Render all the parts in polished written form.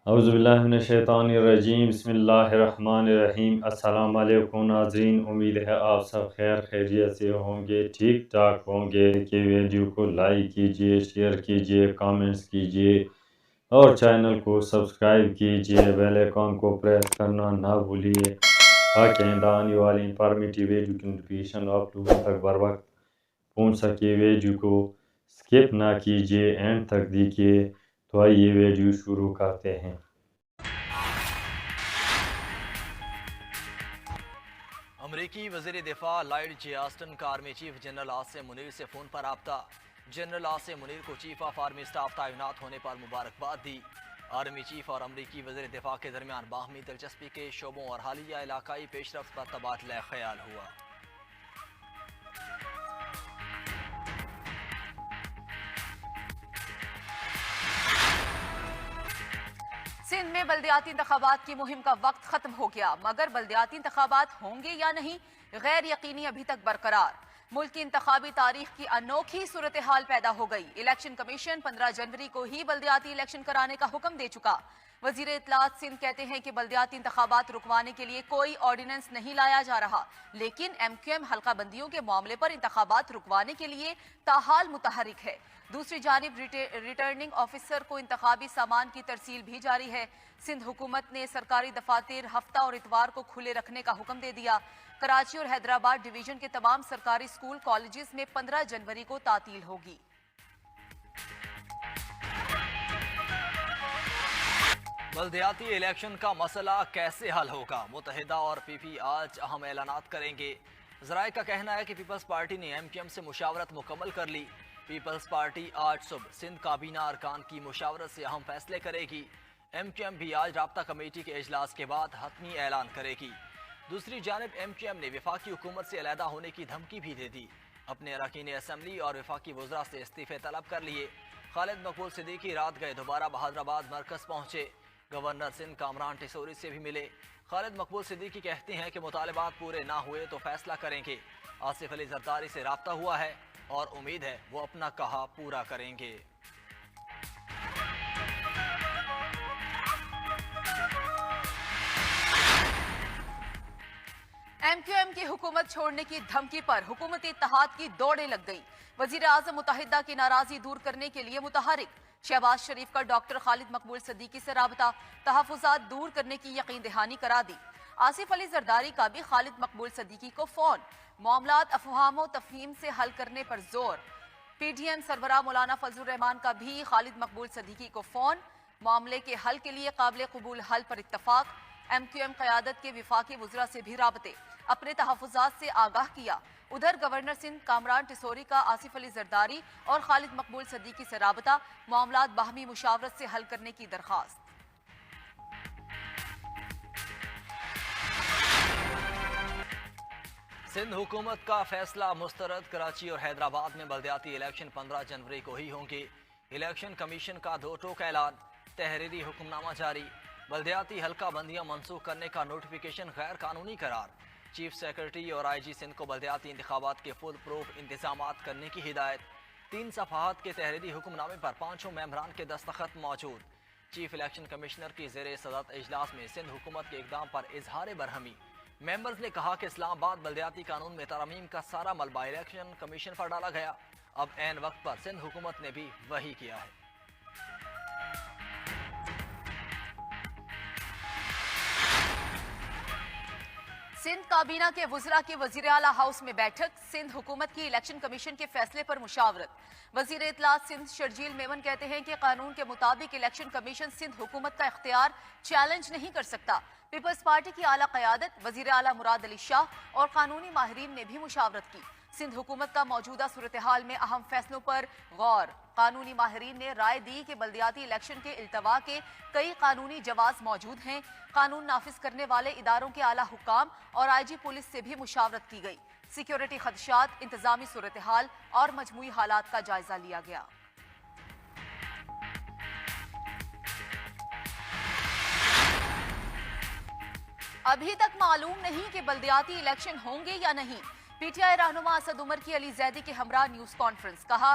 اعوذ باللہ من الشیطان الرجیم، بسم اللہ الرحمن الرحیم۔ السلام علیکم ناظرین، امید ہے آپ سب خیر خیریت سے ہوں گے، ٹھیک ٹھاک ہوں گے کہ ویڈیو کو لائک کیجئے، شیئر کیجئے، کامنٹس کیجئے اور چینل کو سبسکرائب کیجئے، بیل آئیکن کو پریس کرنا نہ بھولیے تاکہ آئندہ آنے والی انفارمیٹیو ویڈیو کی نوٹیفیکیشن آپ لوگوں تک بر وقت پہنچ سکے۔ ویڈیو کو سکپ نہ کیجئے، اینڈ تک دیکھیے۔ تو آئیے ویڈیو شروع کرتے ہیں۔ امریکی وزیر دفاع لائیڈ جے آسٹن کا army chief general Asim Munir سے فون پر رابطہ۔ جنرل عاصم منیر کو چیف آف آرمی اسٹاف تعینات ہونے پر مبارکباد دی۔ آرمی چیف اور امریکی وزیر دفاع کے درمیان باہمی دلچسپی کے شعبوں اور حالیہ علاقائی پیش رفت پر تبادلہ خیال ہوا۔ سندھ میں بلدیاتی انتخابات کی مہم کا وقت ختم ہو گیا، مگر بلدیاتی انتخابات ہوں گے یا نہیں غیر یقینی ابھی تک برقرار۔ ملک کی انتخابی تاریخ کی انوکھی صورتحال پیدا ہو گئی۔ الیکشن کمیشن 15 جنوری کو ہی بلدیاتی الیکشن کرانے کا حکم دے چکا۔ وزیر اطلاعات سندھ کہتے ہیں کہ بلدیاتی انتخابات رکوانے کے لیے کوئی آرڈیننس نہیں لایا جا رہا، لیکن ایم کیو ایم حلقہ بندیوں کے معاملے پر انتخابات رکوانے کے لیے تاحال متحرک ہے۔ دوسری جانب ریٹرننگ آفیسر کو انتخابی سامان کی ترسیل بھی جاری ہے۔ سندھ حکومت نے سرکاری دفاتر ہفتہ اور اتوار کو کھلے رکھنے کا حکم دے دیا۔ کراچی اور حیدرآباد ڈویژن کے تمام سرکاری اسکول کالجز میں 15 جنوری کو تعطیل ہوگی۔ بلدیاتی الیکشن کا مسئلہ کیسے حل ہوگا؟ متحدہ اور پی پی آج اہم اعلانات کریں گے۔ ذرائع کا کہنا ہے کہ پیپلز پارٹی نے ایم کیو ایم سے مشاورت مکمل کر لی۔ پیپلز پارٹی آج صبح سندھ کابینہ ارکان کی مشاورت سے اہم فیصلے کرے گی۔ ایم کیو ایم بھی آج رابطہ کمیٹی کے اجلاس کے بعد حتمی اعلان کرے گی۔ دوسری جانب ایم کیو ایم نے وفاقی حکومت سے علیحدہ ہونے کی دھمکی بھی دے دی۔ اپنے اراکین اسمبلی اور وفاقی وزراء سے استعفے طلب کر لیے۔ خالد مقبول صدیقی رات گئے دوبارہ بہادرآباد مرکز پہنچے۔ گورنر سندھ کامران ٹیسوری سے بھی ملے۔ خالد مقبول صدیقی کہتے ہیں کہ مطالبات پورے نہ ہوئے تو فیصلہ کریں گے۔ آصف علی زرداری سے رابطہ ہوا ہے اور امید ہے وہ اپنا کہا پورا کریں گے۔ ایم کیو ایم کی حکومت چھوڑنے کی دھمکی پر حکومت اتحاد کی دوڑیں لگ گئی۔ وزیر اعظم متحدہ کی ناراضی دور کرنے کے لیے متحرک۔ شہباز شریف کا ڈاکٹر خالد مقبول صدیقی سے رابطہ، تحفظات دور کرنے کی یقین دہانی کرا دی۔ آصف علی زرداری کا بھی خالد مقبول صدیقی کو فون، معاملات افہام و تفہیم سے حل کرنے پر زور۔ پی ڈی ایم سربراہ مولانا فضل الرحمان کا بھی خالد مقبول صدیقی کو فون، معاملے کے حل کے لیے قابل قبول حل پر اتفاق۔ ایم کیو ایم قیادت کے وفاقی وزراء سے بھی رابطے، اپنے تحفظات سے آگاہ کیا۔ ادھر گورنر سندھ کامران ٹیسوری کا آصف علی زرداری اور خالد مقبول صدیقی سے رابطہ، معاملات باہمی مشاورت سے حل کرنے کی درخواست۔ سندھ حکومت کا فیصلہ مسترد۔ کراچی اور حیدرآباد میں بلدیاتی الیکشن 15 جنوری کو ہی ہوں گے۔ الیکشن کمیشن کا دو ٹوک اعلان، تحریری حکم نامہ جاری۔ بلدیاتی حلقہ بندیاں منسوخ کرنے کا نوٹیفیکیشن غیر قانونی قرار۔ چیف سیکرٹری اور آئی جی سندھ کو بلدیاتی انتخابات کے فل پروف انتظامات کرنے کی ہدایت۔ 3 صفحات کے تحریری حکم نامے پر 5 ممبران کے دستخط موجود۔ چیف الیکشن کمشنر کی زیر صدارت اجلاس میں سندھ حکومت کے اقدام پر اظہار برہمی۔ ممبرز نے کہا کہ اسلام آباد بلدیاتی قانون میں ترامیم کا سارا ملبہ الیکشن کمیشن پر ڈالا گیا۔ اب عین وقت پر سندھ حکومت نے بھی وہی کیا ہے۔ سندھ کابینہ کے وزراء کی وزیر اعلیٰ ہاؤس میں بیٹھک، سندھ حکومت کی الیکشن کمیشن کے فیصلے پر مشاورت۔ وزیر اطلاعات سندھ شرجیل میمن کہتے ہیں کہ قانون کے مطابق الیکشن کمیشن سندھ حکومت کا اختیار چیلنج نہیں کر سکتا۔ پیپلز پارٹی کی اعلیٰ قیادت، وزیر اعلیٰ مراد علی شاہ اور قانونی ماہرین نے بھی مشاورت کی۔ سندھ حکومت کا موجودہ صورتحال میں اہم فیصلوں پر غور۔ قانونی ماہرین نے رائے دی کہ بلدیاتی الیکشن کے التوا کے کئی قانونی جواز موجود ہیں۔ قانون نافذ کرنے والے اداروں کے اعلیٰ حکام اور آئی جی پولیس سے بھی مشاورت کی گئی۔ سیکیورٹی خدشات، انتظامی صورتحال اور مجموعی حالات کا جائزہ لیا گیا۔ ابھی تک معلوم نہیں کہ بلدیاتی الیکشن ہوں گے یا نہیں۔ پی ٹی آئی رہنما اسد عمر کی علی زیدی کے ہمراہ نیوز کانفرنس، کہا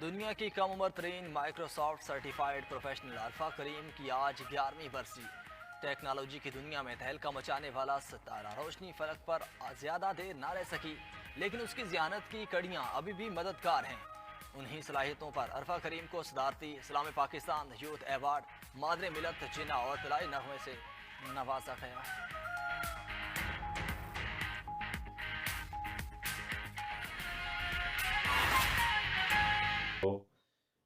دنیا کی کم عمر ترین مائیکروسافٹ سرٹیفائیڈ پروفیشنل عرفہ کریم کی آج 11ویں برسی۔ ٹیکنالوجی کی دنیا میں تہلکہ مچانے والا ستارہ روشنی فلک پر زیادہ دیر نہ رہ سکی، لیکن اس کی ذہانت کی کڑیاں ابھی بھی مددگار ہیں۔ انہی صلاحیتوں پر عرفہ کریم کو صدارتی اسلام پاکستان یوتھ ایوارڈ مادر ملت جناح اور طلائی نغمے سے نوازا گیا۔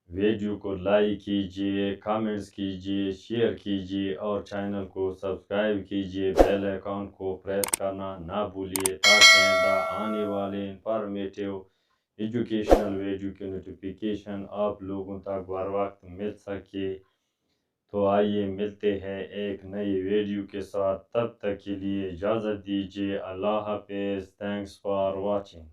ویڈیو کو لائک کیجیے، کامنٹس کیجیے، شیئر کیجیے اور چینل کو سبسکرائب کیجیے۔ بیل آئیکن کو پریس کرنا نہ بھولیے تاکہ آنے والے انفارمیٹیو ایجوکیشنل ویڈیو کی نوٹیفیکیشن آپ لوگوں تک بر وقت مل سکے۔ تو آئیے ملتے ہیں ایک نئی ویڈیو کے ساتھ، تب تک کے لیے اجازت دیجیے۔ اللہ حافظ۔ Thanks for watching.